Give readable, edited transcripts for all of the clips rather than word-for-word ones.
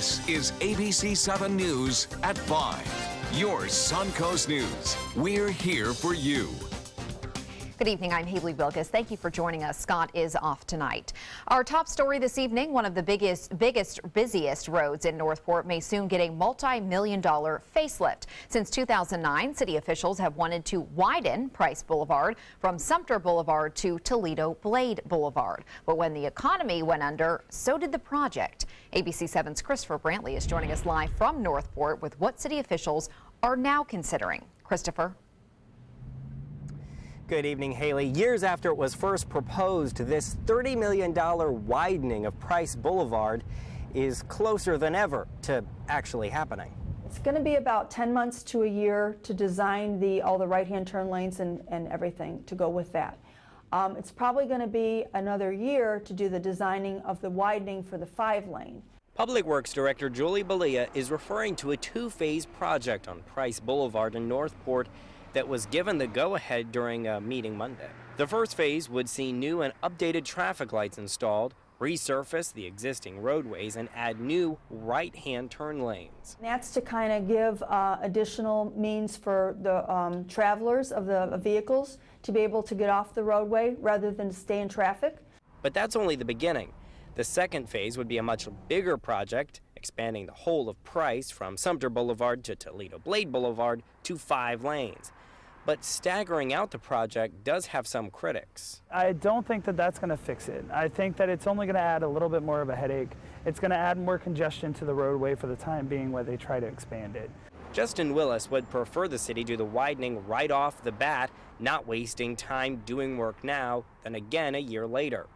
This is ABC7 News at 5. Your Suncoast News. We're here for you. Good evening, I'm Haley Wilkes. Thank you for joining us. Scott is off tonight. Our top story this evening, one of the busiest roads in Northport may soon get a multi-million-dollar facelift. Since 2009, city officials have wanted to widen Price Boulevard from Sumter Boulevard to Toledo Blade Boulevard. But when the economy went under, so did the project. ABC7's Christopher Brantley is joining us live from Northport with what city officials are now considering. Christopher. Good evening, Haley. Years after it was first proposed, this $30 million widening of Price Boulevard is closer than ever to actually happening. It's going to be about 10 months to a year to design all the right-hand turn lanes and everything to go with that. It's probably going to be another year to do the designing of the widening for the 5-lane. Public Works Director Julie Balia is referring to a two-phase project on Price Boulevard in Northport that was given the go-ahead during a meeting Monday. The first phase would see new and updated traffic lights installed, resurface the existing roadways, and add new right-hand turn lanes. That's to kind of give additional means for the travelers of the vehicles to be able to get off the roadway rather than stay in traffic. But that's only the beginning. The second phase would be a much bigger project, expanding the whole of Price from Sumter Boulevard to Toledo Blade Boulevard to 5 lanes. But staggering out the project does have some critics. I don't think that that's going to fix it. I think that it's only going to add a little bit more of a headache. It's going to add more congestion to the roadway for the time being while they try to expand it. Justin Willis would prefer the city do the widening right off the bat, not wasting time doing work now, then again a year later.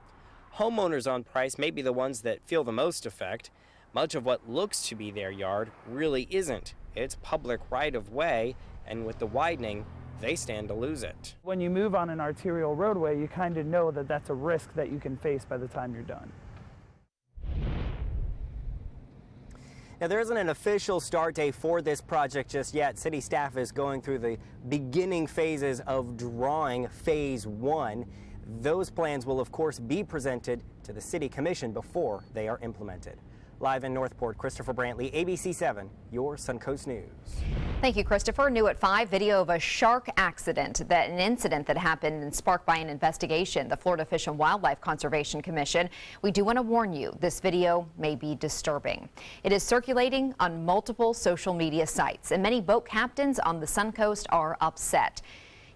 Homeowners on Price may be the ones that feel the most effect. Much of what looks to be their yard really isn't. It's public right-of-way, and with the widening, they stand to lose it. When you move on an arterial roadway, you kind of know that that's a risk that you can face by the time you're done. Now, there isn't an official start date for this project just yet. City staff is going through the beginning phases of drawing phase 1. Those plans will, of course, be presented to the City Commission before they are implemented. Live in Northport, Christopher Brantley, ABC7, your Suncoast News. Thank you, Christopher. New at 5, video of a shark accident, an incident that happened and sparked by an investigation. The Florida Fish and Wildlife Conservation Commission. We do want to warn you, this video may be disturbing. It is circulating on multiple social media sites, and many boat captains on the Suncoast are upset.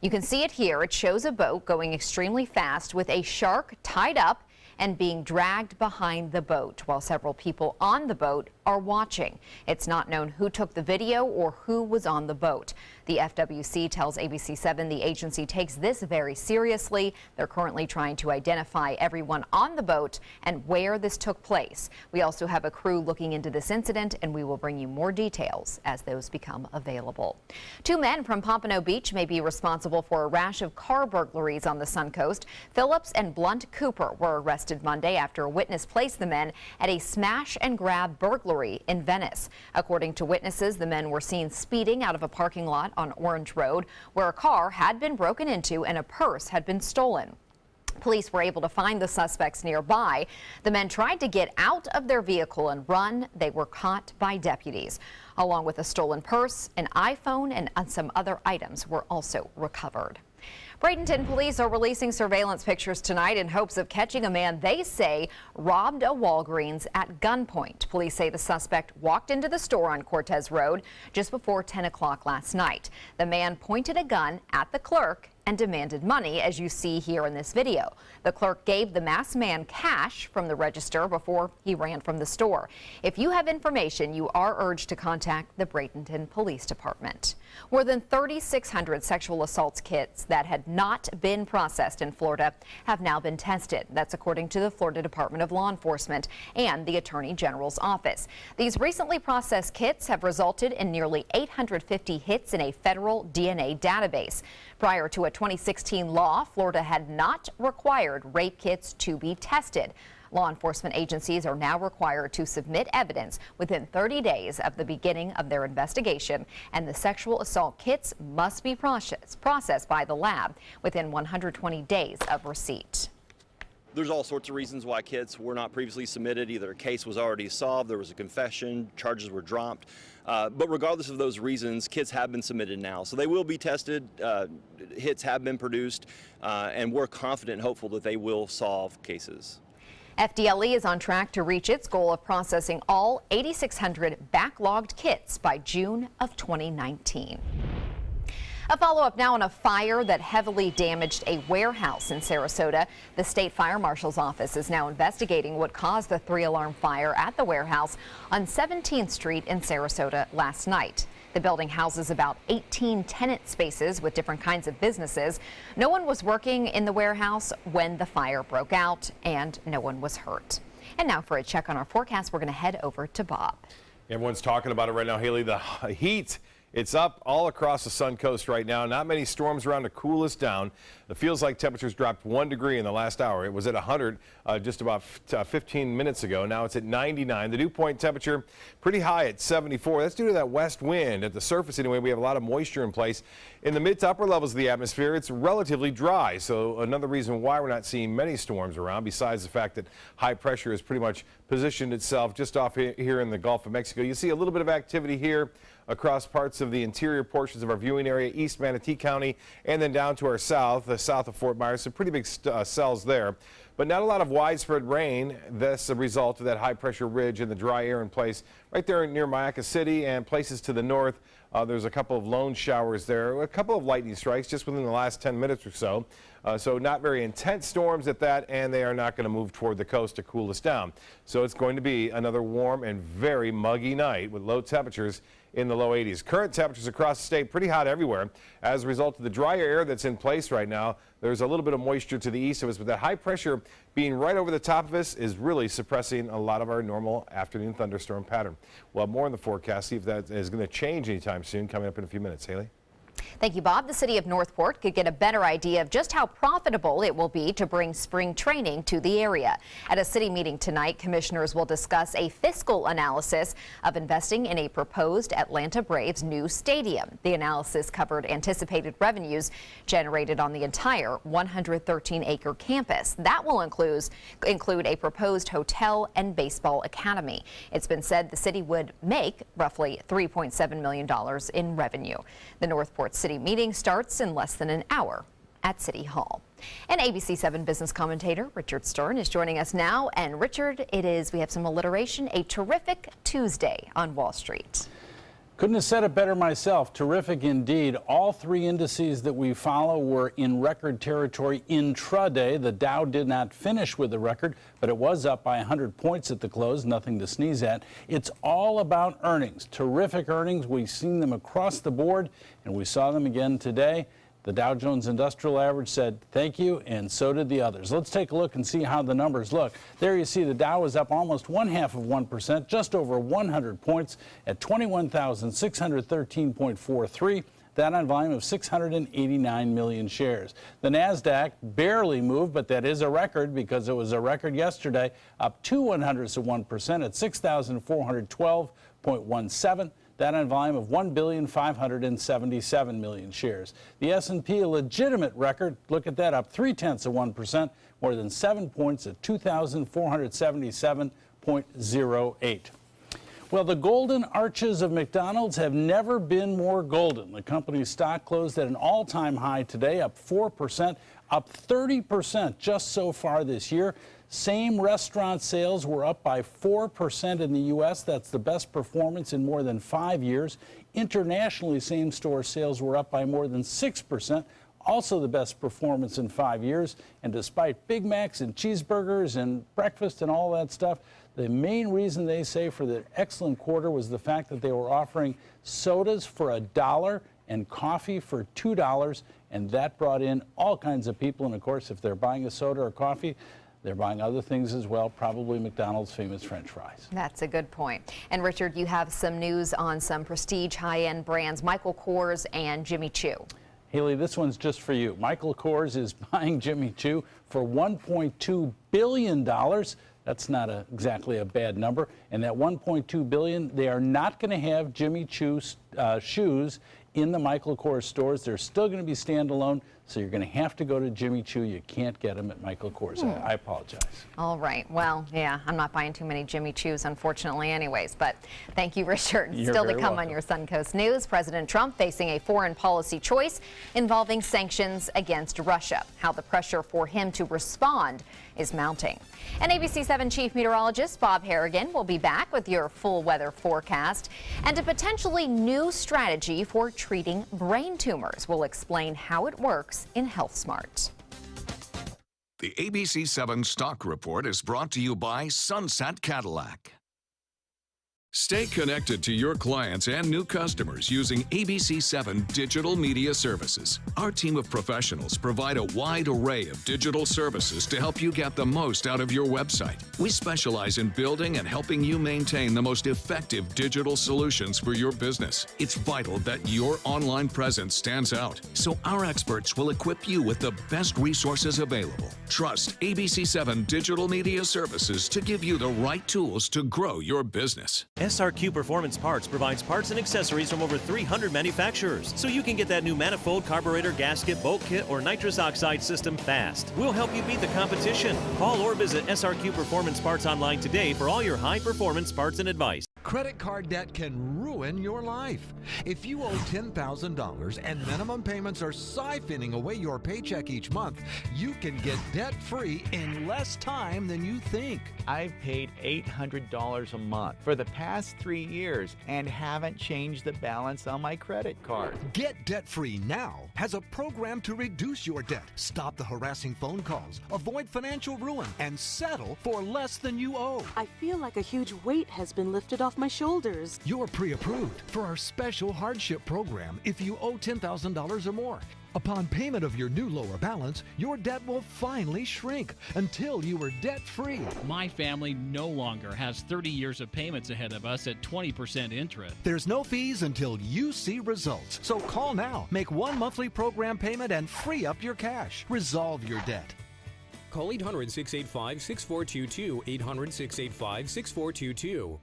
You can see it here. It shows a boat going extremely fast with a shark tied up and being dragged behind the boat while several people on the boat are watching. It's not known who took the video or who was on the boat. The FWC tells ABC7 the agency takes this very seriously. They're currently trying to identify everyone on the boat and where this took place. We also have a crew looking into this incident, and we will bring you more details as those become available. 2 men from Pompano Beach may be responsible for a rash of car burglaries on the Suncoast. Phillips and Blunt Cooper were arrested Monday after a witness placed the men at a smash and grab burglary in Venice. According to witnesses, the men were seen speeding out of a parking lot on Orange Road, where a car had been broken into and a purse had been stolen. Police were able to find the suspects nearby. The men tried to get out of their vehicle and run. They were caught by deputies. Along with a stolen purse, an iPhone, and some other items were also recovered. Bradenton police are releasing surveillance pictures tonight in hopes of catching a man they say robbed a Walgreens at gunpoint. Police say the suspect walked into the store on Cortez Road just before 10 o'clock last night. The man pointed a gun at the clerk and demanded money, as you see here in this video. The clerk gave the masked man cash from the register before he ran from the store. If you have information, you are urged to contact the Bradenton Police Department. More than 3,600 sexual assaults kits that had not been processed in Florida have now been tested. That's according to the Florida Department of Law Enforcement and the Attorney General's office. These recently processed kits have resulted in nearly 850 hits in a federal DNA database. Prior to a 2016 law, Florida had not required rape kits to be tested. Law enforcement agencies are now required to submit evidence within 30 days of the beginning of their investigation, and the sexual assault kits must be processed by the lab within 120 days of receipt. There's all sorts of reasons why kits were not previously submitted. Either a case was already solved, there was a confession, charges were dropped. But regardless of those reasons, kits have been submitted now. So they will be tested, hits have been produced, and we're confident and hopeful that they will solve cases. FDLE is on track to reach its goal of processing all 8,600 backlogged kits by June of 2019. A follow-up now on a fire that heavily damaged a warehouse in Sarasota. The state fire marshal's office is now investigating what caused the 3-alarm fire at the warehouse on 17th Street in Sarasota last night. The building houses about 18 tenant spaces with different kinds of businesses. No one was working in the warehouse when the fire broke out, and no one was hurt. And now for a check on our forecast, we're going to head over to Bob. Everyone's talking about it right now, Haley. The heat. It's up all across the Sun Coast right now. Not many storms around to cool us down. It feels like temperatures dropped 1 degree in the last hour. It was at 100 just about 15 minutes ago. Now it's at 99. The dew point temperature pretty high at 74. That's due to that west wind. At the surface anyway, we have a lot of moisture in place. In the mid to upper levels of the atmosphere, it's relatively dry. So another reason why we're not seeing many storms around, besides the fact that high pressure has pretty much positioned itself just off here in the Gulf of Mexico. You see a little bit of activity here across parts of the interior portions of our viewing area, East Manatee County, and then down to our south, south of Fort Myers. Some pretty big cells there, but not a lot of widespread rain. That's a result of that high pressure ridge and the dry air in place right there near Mayaca City and places to the north. There's a couple of lone showers there, a couple of lightning strikes just within the last 10 minutes or so. So not very intense storms at that, and they are not going to move toward the coast to cool us down. So it's going to be another warm and very muggy night with low temperatures in the low 80s. Current temperatures across the state pretty hot everywhere. As a result of the drier air that's in place right now, there's a little bit of moisture to the east of us, but that high pressure being right over the top of us is really suppressing a lot of our normal afternoon thunderstorm pattern. We'll have more in the forecast, see if that is going to change anytime soon, coming up in a few minutes. Haley? Thank you, Bob. The city of Northport could get a better idea of just how profitable it will be to bring spring training to the area. At a city meeting tonight, commissioners will discuss a fiscal analysis of investing in a proposed Atlanta Braves new stadium. The analysis covered anticipated revenues generated on the entire 113-acre campus. That will include a proposed hotel and baseball academy. It's been said the city would make roughly $3.7 million in revenue. The Northport City meeting starts in less than an hour at City Hall. And ABC7 business commentator Richard Stern is joining us now. And Richard, we have some alliteration, a terrific Tuesday on Wall Street. Couldn't have said it better myself. Terrific indeed. All three indices that we follow were in record territory intraday. The Dow did not finish with a record, but it was up by 100 points at the close. Nothing to sneeze at. It's all about earnings. Terrific earnings. We've seen them across the board, and we saw them again today. The Dow Jones Industrial Average said thank you, and so did the others. Let's take a look and see how the numbers look. There you see the Dow is up almost 0.5%, just over 100 points at 21,613.43. That on volume of 689 million shares. The NASDAQ barely moved, but that is a record because it was a record yesterday, up 0.02% at 6,412.17. That on volume of 1,577 million shares. The S&P, a legitimate record. Look at that, up 0.3%, more than 7 points at 2,477.08. Well, the golden arches of McDonald's have never been more golden. The company's stock closed at an all-time high today, up 4%, up 30% just so far this year. Same restaurant sales were up by 4% in the U.S. That's the best performance in more than 5 years. Internationally, same-store sales were up by more than 6%. Also the best performance in 5 years. And despite Big Macs and cheeseburgers and breakfast and all that stuff, the main reason they say for the excellent quarter was the fact that they were offering sodas for $1 and coffee for $2. And that brought in all kinds of people. And of course, if they're buying a soda or coffee, they're buying other things as well, probably McDonald's famous French fries. That's a good point. And Richard, you have some news on some prestige high-end brands, Michael Kors and Jimmy Choo. Haley, this one's just for you. Michael Kors is buying Jimmy Choo for $1.2 billion. That's not exactly a bad number. And that $1.2 billion, they are not going to have Jimmy Choo shoes in the Michael Kors stores. They're still going to be standalone. so you're going to have to go to Jimmy Choo. You can't get them at Michael Kors. I apologize. All right. Well, yeah, I'm not buying too many Jimmy Choos, unfortunately, anyways. But thank you, Richard. You're Still to very come welcome. on your Suncoast News, President Trump facing a foreign policy choice involving sanctions against Russia. How the pressure for him to respond is mounting. And ABC7 Chief Meteorologist Bob Harrigan will be back with your full weather forecast and a potentially new strategy for treating brain tumors. We'll explain how it works in Health Smart. The ABC7 Stock Report is brought to you by Sunset Cadillac. Stay connected to your clients and new customers using ABC7 Digital Media Services. Our team of professionals provide a wide array of digital services to help you get the most out of your website. We specialize in building and helping you maintain the most effective digital solutions for your business. It's vital that your online presence stands out, so our experts will equip you with the best resources available. Trust ABC7 Digital Media Services to give you the right tools to grow your business. SRQ Performance Parts provides parts and accessories from over 300 manufacturers, so you can get that new manifold, carburetor, gasket, bolt kit, or nitrous oxide system fast. We'll help you beat the competition. Call or visit SRQ Performance Parts online today for all your high-performance parts and advice. Credit card debt can ruin your life. If you owe $10,000 and minimum payments are siphoning away your paycheck each month, you can get debt-free in less time than you think. I've paid $800 a month for the past 3 years and haven't changed the balance on my credit card. Get debt-free now has a program to reduce your debt, stop the harassing phone calls, avoid financial ruin, and settle for less than you owe. I feel like a huge weight has been lifted off my shoulders. You're pre-approved for our special hardship program if you owe $10,000 or more. Upon payment of your new lower balance, your debt will finally shrink until you are debt-free. My family no longer has 30 years of payments ahead of us at 20% interest. There's no fees until you see results. So call now, make one monthly program payment, and free up your cash. Resolve your debt. Call 800-685-6422, 800-685-6422.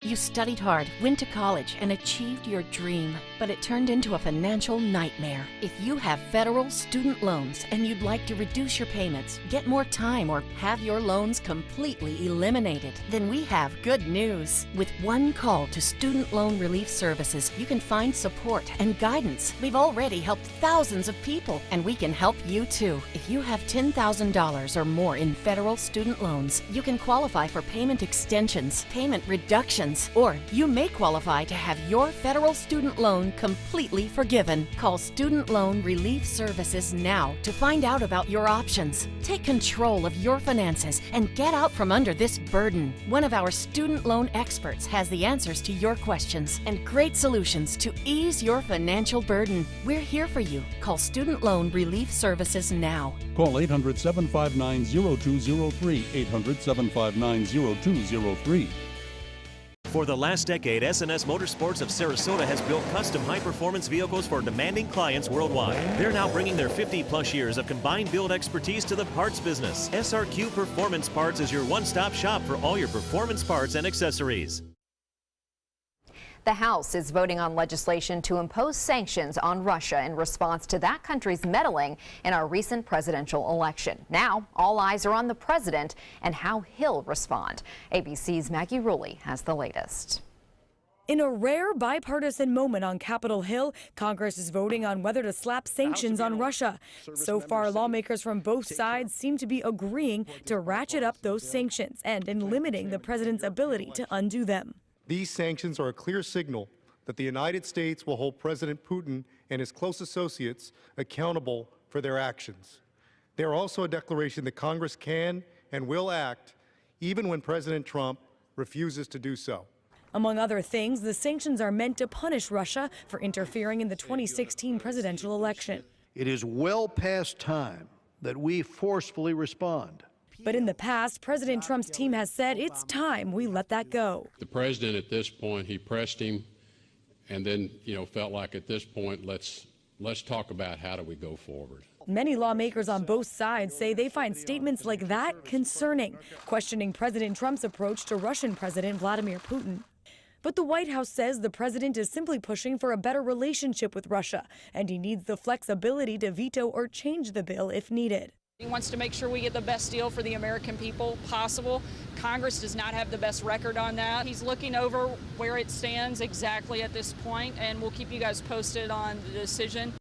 You studied hard, went to college, and achieved your dream, but it turned into a financial nightmare. If you have federal student loans and you'd like to reduce your payments, get more time, or have your loans completely eliminated, then we have good news. With one call to Student Loan Relief Services, you can find support and guidance. We've already helped thousands of people, and we can help you too. If you have $10,000 or more in federal student loans, you can qualify for payment extensions, payment reductions, or you may qualify to have your federal student loan completely forgiven. Call Student Loan Relief Services now to find out about your options. Take control of your finances and get out from under this burden. One of our student loan experts has the answers to your questions and great solutions to ease your financial burden. We're here for you. Call Student Loan Relief Services now. Call 800-759-0203, 800-759-0203. For the last decade, S&S Motorsports of Sarasota has built custom high-performance vehicles for demanding clients worldwide. They're now bringing their 50-plus years of combined build expertise to the parts business. SRQ Performance Parts is your one-stop shop for all your performance parts and accessories. The House is voting on legislation to impose sanctions on Russia in response to that country's meddling in our recent presidential election. Now, all eyes are on the president and how he'll respond. ABC's Maggie Rulli has the latest. In a rare bipartisan moment on Capitol Hill, Congress is voting on whether to slap sanctions on Russia. So far, lawmakers from both sides seem to be agreeing to ratchet up those sanctions and in limiting the president's ability to undo them. These sanctions are a clear signal that the United States will hold President Putin and his close associates accountable for their actions. They are also a declaration that Congress can and will act even when President Trump refuses to do so. Among other things, the sanctions are meant to punish Russia for interfering in the 2016 presidential election. It is well past time that we forcefully respond. But in the past, President Trump's team has said it's time we let that go. The president at this point, he pressed him and then, felt like at this point, let's talk about how do we go forward. Many lawmakers on both sides say they find statements like that concerning, questioning President Trump's approach to Russian President Vladimir Putin. But the White House says the president is simply pushing for a better relationship with Russia, and he needs the flexibility to veto or change the bill if needed. He wants to make sure we get the best deal for the American people possible. Congress does not have the best record on that. He's looking over where it stands exactly at this point, and we'll keep you guys posted on the decision.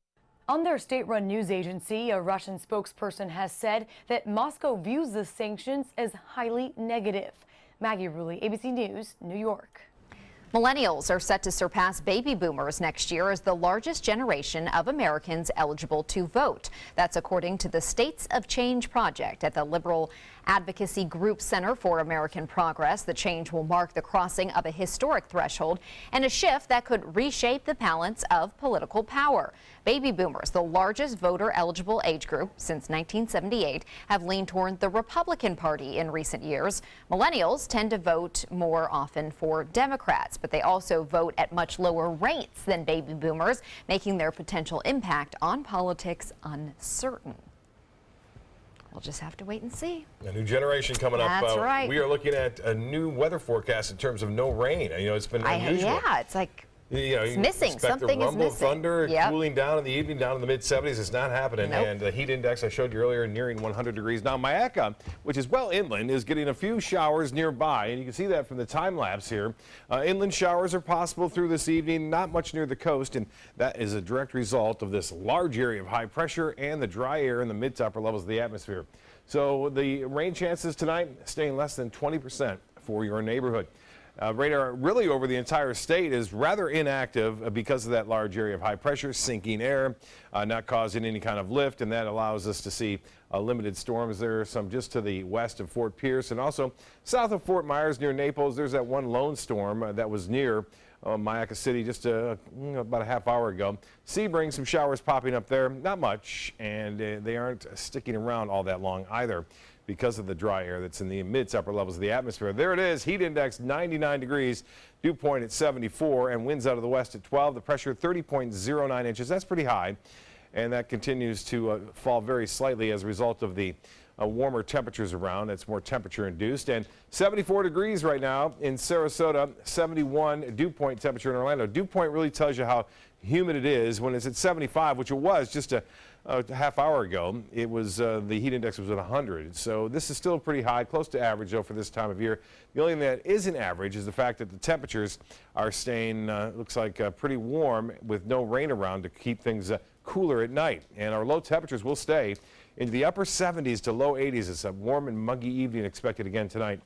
On their state-run news agency, a Russian spokesperson has said that Moscow views the sanctions as highly negative. Maggie Rulli, ABC News, New York. Millennials are set to surpass baby boomers next year as the largest generation of Americans eligible to vote. That's according to the States of Change project at the Liberal Advocacy Group Center for American Progress. The change will mark the crossing of a historic threshold and a shift that could reshape the balance of political power. Baby boomers, the largest voter-eligible age group since 1978, have leaned toward the Republican Party in recent years. Millennials tend to vote more often for Democrats, but they also vote at much lower rates than baby boomers, making their potential impact on politics uncertain. We'll just have to wait and see. A new generation coming up. That's right. We are looking at a new weather forecast in terms of no rain. You know, it's been unusual. Yeah, it's like it's missing. Something is missing. Thunder, cooling down in the evening, down in the mid-70s. It's not happening. Nope. And the heat index I showed you earlier nearing 100 degrees. Now, Mayaca, which is well inland, is getting a few showers nearby. And you can see that from the time lapse here. Inland showers are possible through this evening, not much near the coast. And that is a direct result of this large area of high pressure and the dry air in the mid to upper levels of the atmosphere. So the rain chances tonight staying less than 20% for your neighborhood. Radar really over the entire state is rather inactive because of that large area of high pressure, sinking air, not causing any kind of lift, and that allows us to see limited storms. There are some just to the west of Fort Pierce and also south of Fort Myers near Naples. There's that one lone storm that was near Mayaca City just about a half hour ago. Sebring, some showers popping up there, not much, and they aren't sticking around all that long either, because of the dry air that's in the mid to upper levels of the atmosphere. There it is, heat index 99 degrees, dew point at 74, and winds out of the west at 12. The pressure 30.09 inches. That's pretty high, and that continues to fall very slightly as a result of the warmer temperatures around. That's more temperature induced. And 74 degrees right now in Sarasota, 71 dew point temperature in Orlando. Dew point really tells you how humid it is. When it's at 75, which it was just a half hour ago, it was the heat index was at 100. So this is still pretty high, close to average though for this time of year. The only thing that isn't average is the fact that the temperatures are staying, looks like pretty warm with no rain around to keep things cooler at night. And our low temperatures will stay into the upper 70s to low 80s. It's a warm and muggy evening expected again tonight.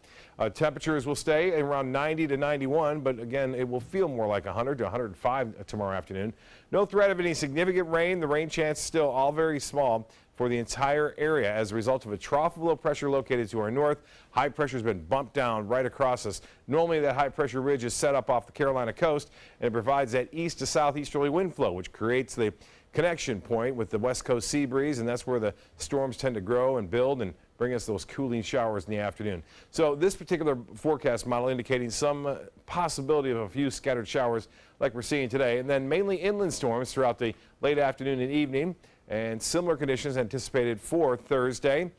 Temperatures will stay around 90 to 91, but again, it will feel more like 100 to 105 tomorrow afternoon. No threat of any significant rain. The rain chance still all very small for the entire area as a result of a trough of low pressure located to our north. High pressure has been bumped down right across us. Normally that high pressure ridge is set up off the Carolina coast and it provides that east to southeasterly wind flow, which creates the connection point with the west coast sea breeze, and that's where the storms tend to grow and build and bring us those cooling showers in the afternoon. So this particular forecast model indicating some possibility of a few scattered showers like we're seeing today, and then mainly inland storms throughout the late afternoon and evening, and similar conditions anticipated for Thursday,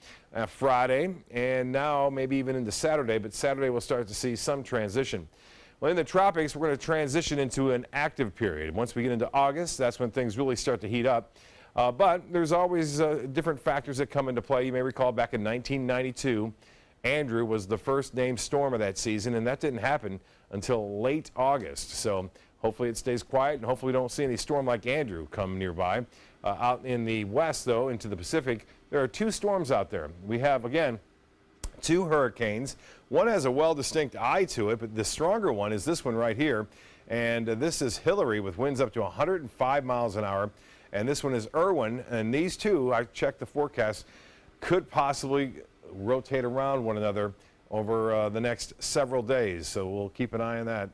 Friday, and now maybe even into Saturday, but Saturday we'll start to see some transition. Well, in the tropics, we're going to transition into an active period. Once we get into August, that's when things really start to heat up. But there's always different factors that come into play. You may recall back in 1992, Andrew was the first named storm of that season, and that didn't happen until late August. So hopefully it stays quiet, and hopefully we don't see any storm like Andrew come nearby. Out in the west, though, into the Pacific, there are two storms out there. We have, again, two hurricanes. One has a well-distinct eye to it, but the stronger one is this one right here. And this is Hillary with winds up to 105 miles an hour. And this one is Irwin. And these two, I checked the forecast, could possibly rotate around one another over the next several days. So we'll keep an eye on that.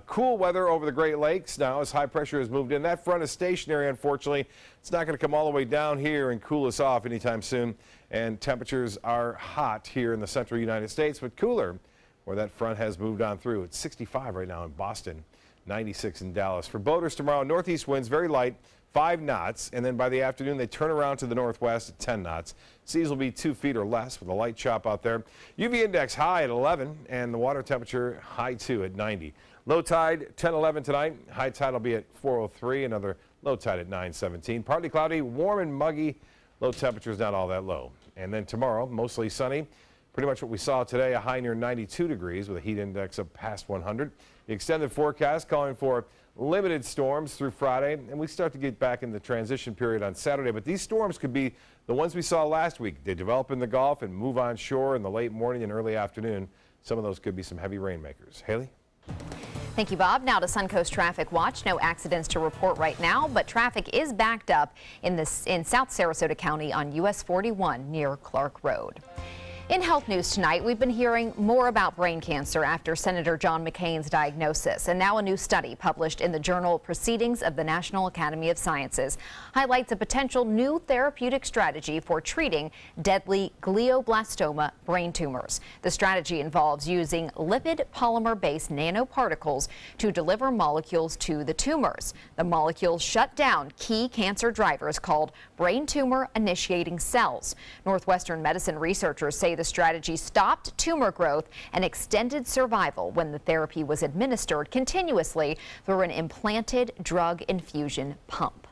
Cool weather over the Great Lakes now as high pressure has moved in. That front is stationary, unfortunately. It's not going to come all the way down here and cool us off anytime soon. And temperatures are hot here in the central United States, but cooler where that front has moved on through. It's 65 right now in Boston. 96 in Dallas. For boaters tomorrow, northeast winds very light, 5 knots, and then by the afternoon they turn around to the northwest at 10 knots. Seas will be 2 feet or less with a light chop out there. UV index high at 11 and the water temperature high 2 at 90. Low tide 10-11 tonight. High tide will be at 4:03. Another low tide at 9:17. Partly cloudy, warm and muggy. Low temperatures not all that low. And then tomorrow, mostly sunny. Pretty much what we saw today, a high near 92 degrees with a heat index of past 100. The extended forecast calling for limited storms through Friday, and we start to get back in the transition period on Saturday. But these storms could be the ones we saw last week. They develop in the Gulf and move on shore in the late morning and early afternoon. Some of those could be some heavy rainmakers. Haley? Thank you, Bob. Now to Suncoast Traffic Watch. No accidents to report right now, but traffic is backed up in South Sarasota County on US 41 near Clark Road. In health news tonight, we've been hearing more about brain cancer after Senator John McCain's diagnosis. And now a new study published in the journal Proceedings of the National Academy of Sciences highlights a potential new therapeutic strategy for treating deadly glioblastoma brain tumors. The strategy involves using lipid polymer-based nanoparticles to deliver molecules to the tumors. The molecules shut down key cancer drivers called brain tumor initiating cells. Northwestern medicine researchers say the strategy stopped tumor growth and extended survival when the therapy was administered continuously through an implanted drug infusion pump.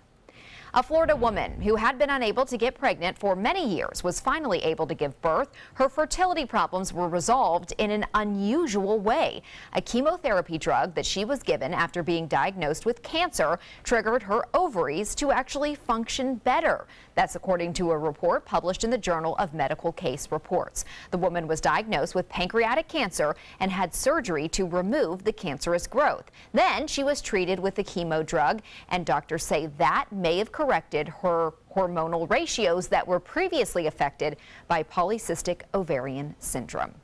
A Florida woman who had been unable to get pregnant for many years was finally able to give birth. Her fertility problems were resolved in an unusual way. A chemotherapy drug that she was given after being diagnosed with cancer triggered her ovaries to actually function better. That's according to a report published in the Journal of Medical Case Reports. The woman was diagnosed with pancreatic cancer and had surgery to remove the cancerous growth. Then she was treated with the chemo drug, and doctors say that may have corrected her hormonal ratios that were previously affected by polycystic ovarian syndrome.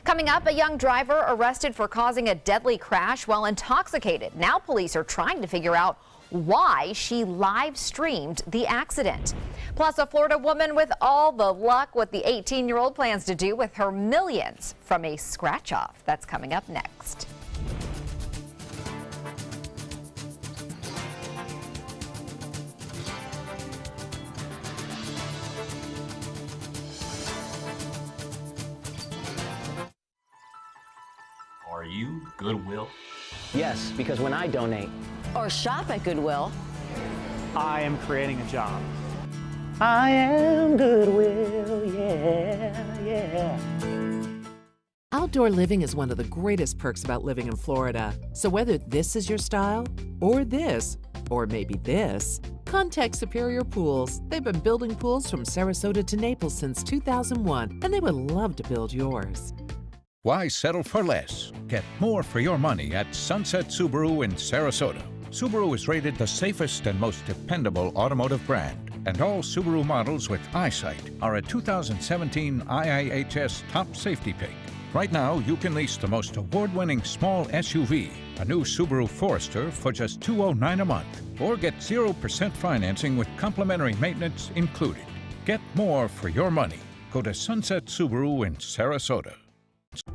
Coming up, a young driver arrested for causing a deadly crash while intoxicated. Now police are trying to figure out why she live streamed the accident. Plus, a Florida woman with all the luck what the 18-year-old plans to do with her millions from a scratch-off. That's coming up next. Are you Goodwill? Yes, because when I donate or shop at Goodwill, I am creating a job. I am Goodwill, yeah. Outdoor living is one of the greatest perks about living in Florida. So whether this is your style, or this, or maybe this, contact Superior Pools. They've been building pools from Sarasota to Naples since 2001, and they would love to build yours. Why settle for less? Get more for your money at Sunset Subaru in Sarasota. Subaru is rated the safest and most dependable automotive brand, and all Subaru models with eyesight are a 2017 IIHS top safety pick. Right now, you can lease the most award-winning small SUV, a new Subaru Forester, for just $209 a month, or get 0% financing with complimentary maintenance included. Get more for your money. Go to Sunset Subaru in Sarasota.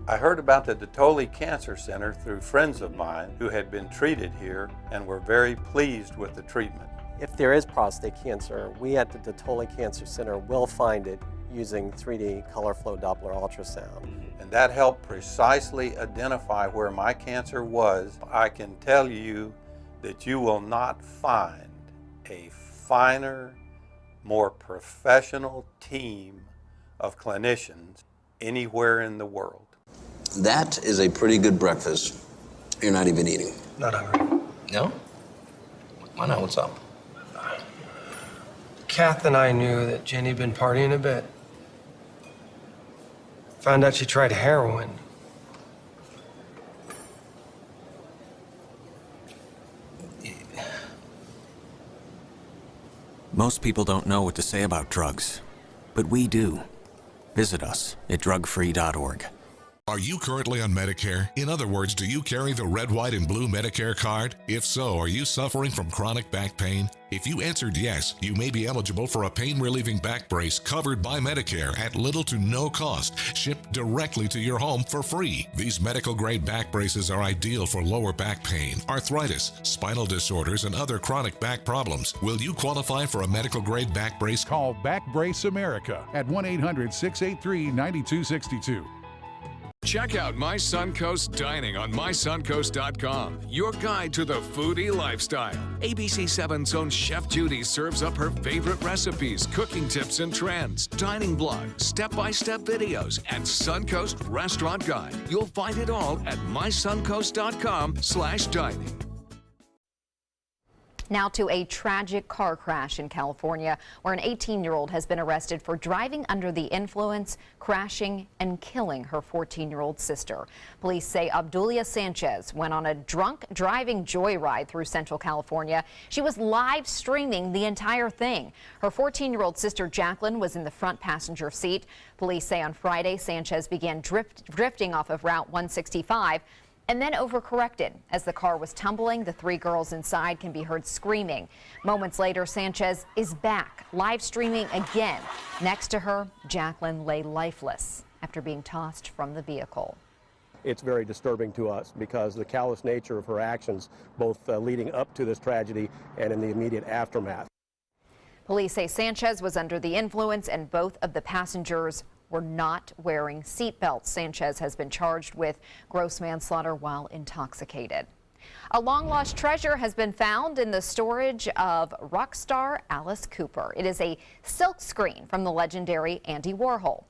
I heard about the Dettoli Cancer Center through friends of mine who had been treated here and were very pleased with the treatment. If there is prostate cancer, we at the Dettoli Cancer Center will find it using 3D color flow Doppler ultrasound. And that helped precisely identify where my cancer was. I can tell you that you will not find a finer, more professional team of clinicians anywhere in the world. That is a pretty good breakfast. You're not even eating. Not hungry. No? Why not? What's up? Kath and I knew that Jenny'd been partying a bit. Found out she tried heroin. Most people don't know what to say about drugs, but we do. Visit us at drugfree.org. Are you currently on Medicare? In other words, do you carry the red, white, and blue Medicare card? If so, are you suffering from chronic back pain? If you answered yes, you may be eligible for a pain-relieving back brace covered by Medicare at little to no cost, shipped directly to your home for free. These medical-grade back braces are ideal for lower back pain, arthritis, spinal disorders, and other chronic back problems. Will you qualify for a medical-grade back brace? Call Back Brace America at 1-800-683-9262. Check out My Suncoast Dining on mysuncoast.com, your guide to the foodie lifestyle. ABC7's own Chef Judy serves up her favorite recipes, cooking tips and trends, dining blog, step-by-step videos, and Suncoast Restaurant Guide. You'll find it all at mysuncoast.com/dining. Now to a tragic car crash in California, where an 18-year-old has been arrested for driving under the influence, crashing, and killing her 14-year-old sister. Police say Obdulia Sanchez went on a drunk driving joyride through Central California. She was live streaming the entire thing. Her 14-year-old sister Jacqueline was in the front passenger seat. Police say on Friday, Sanchez began drifting off of Route 165. And then overcorrected. As the car was tumbling, the three girls inside can be heard screaming. Moments later, Sanchez is back, live streaming again. Next to her, Jacqueline lay lifeless after being tossed from the vehicle. It's very disturbing to us because the callous nature of her actions, both leading up to this tragedy and in the immediate aftermath. Police say Sanchez was under the influence and both of the passengers were not wearing seatbelts. Sanchez has been charged with gross manslaughter while intoxicated. A long-lost treasure has been found in the storage of rock star Alice Cooper. It is a silk screen from the legendary Andy Warhol.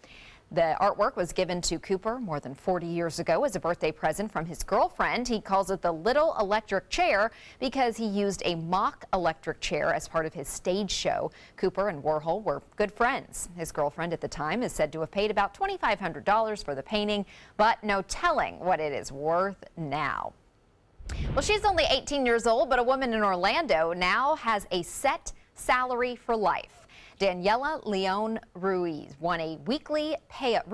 The artwork was given to Cooper more than 40 years ago as a birthday present from his girlfriend. He calls it the little electric chair because he used a mock electric chair as part of his stage show. Cooper and Warhol were good friends. His girlfriend at the time is said to have paid about $2,500 for the painting, but no telling what it is worth now. Well, she's only 18 years old, but a woman in Orlando now has a set salary for life. Daniela Leon Ruiz won a weekly payday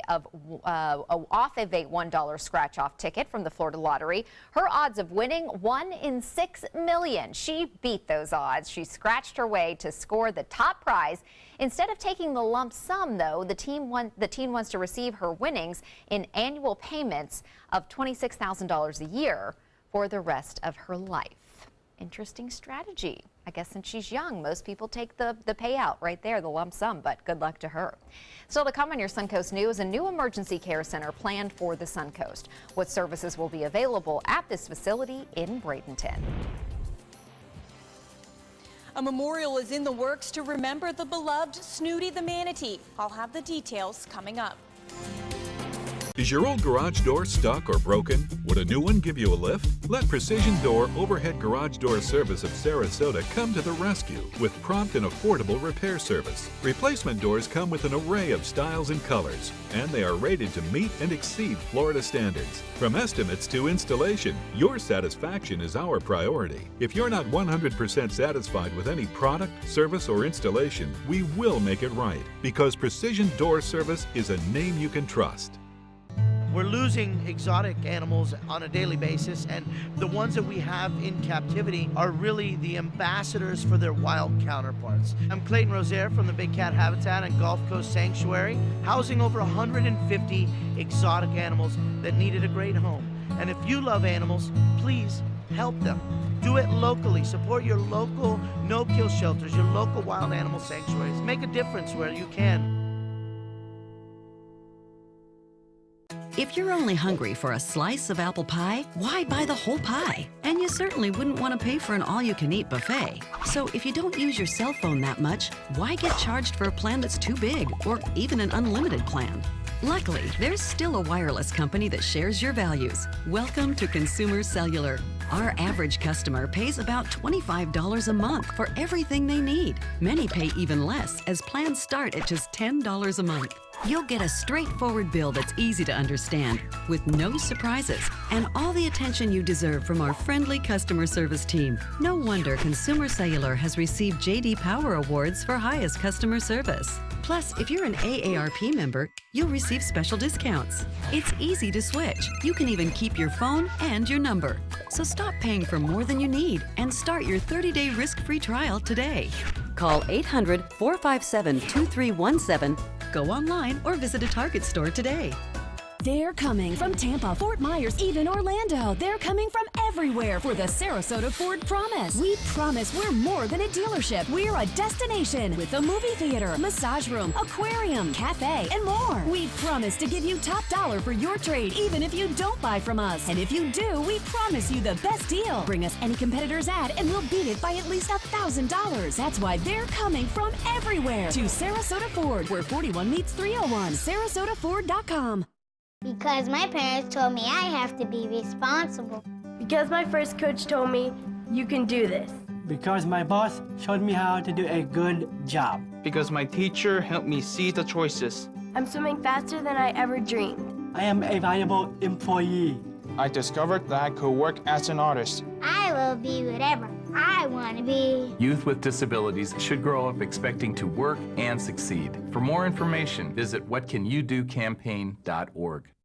of off of a $1 scratch-off ticket from the Florida Lottery. Her odds of winning 1 in 6 million. She beat those odds. She scratched her way to score the top prize. Instead of taking the lump sum, though, the teen wants to receive her winnings in annual payments of $26,000 a year for the rest of her life. Interesting strategy. I guess since she's young, most people take the payout right there, the lump sum, but good luck to her. Still to come on your Suncoast News, a new emergency care center planned for the Suncoast. What services will be available at this facility in Bradenton? A memorial is in the works to remember the beloved Snooty the manatee. I'll have the details coming up. Is your old garage door stuck or broken? Would a new one give you a lift? Let Precision Door Overhead Garage Door Service of Sarasota come to the rescue with prompt and affordable repair service. Replacement doors come with an array of styles and colors, and they are rated to meet and exceed Florida standards. From estimates to installation, your satisfaction is our priority. If you're not 100% satisfied with any product, service, or installation, we will make it right, because Precision Door Service is a name you can trust. We're losing exotic animals on a daily basis, and the ones that we have in captivity are really the ambassadors for their wild counterparts. I'm Clayton Rozier from the Big Cat Habitat and Gulf Coast Sanctuary, housing over 150 exotic animals that needed a great home. And if you love animals, please help them. Do it locally. Support your local no-kill shelters, your local wild animal sanctuaries. Make a difference where you can. If you're only hungry for a slice of apple pie, why buy the whole pie? And you certainly wouldn't want to pay for an all-you-can-eat buffet. So if you don't use your cell phone that much, why get charged for a plan that's too big or even an unlimited plan? Luckily, there's still a wireless company that shares your values. Welcome to Consumer Cellular. Our average customer pays about $25 a month for everything they need. Many pay even less, as plans start at just $10 a month. You'll get a straightforward bill that's easy to understand, with no surprises, and all the attention you deserve from our friendly customer service team. No wonder Consumer Cellular has received J.D. Power Awards for highest customer service. Plus, if you're an AARP member, you'll receive special discounts. It's easy to switch. You can even keep your phone and your number. So stop paying for more than you need and start your 30-day risk-free trial today. Call 800-457-2317, go online, or visit a Target store today. They're coming from Tampa, Fort Myers, even Orlando. They're coming from everywhere for the Sarasota Ford Promise. We promise we're more than a dealership. We're a destination with a movie theater, massage room, aquarium, cafe, and more. We promise to give you top dollar for your trade, even if you don't buy from us. And if you do, we promise you the best deal. Bring us any competitor's ad and we'll beat it by at least $1,000. That's why they're coming from everywhere to Sarasota Ford, where 41 meets 301. SarasotaFord.com. Because my parents told me I have to be responsible. Because my first coach told me, you can do this. Because my boss showed me how to do a good job. Because my teacher helped me see the choices. I'm swimming faster than I ever dreamed. I am a valuable employee. I discovered that I could work as an artist. I will be whatever I want to be. Youth with disabilities should grow up expecting to work and succeed. For more information, visit whatcanyoudocampaign.org.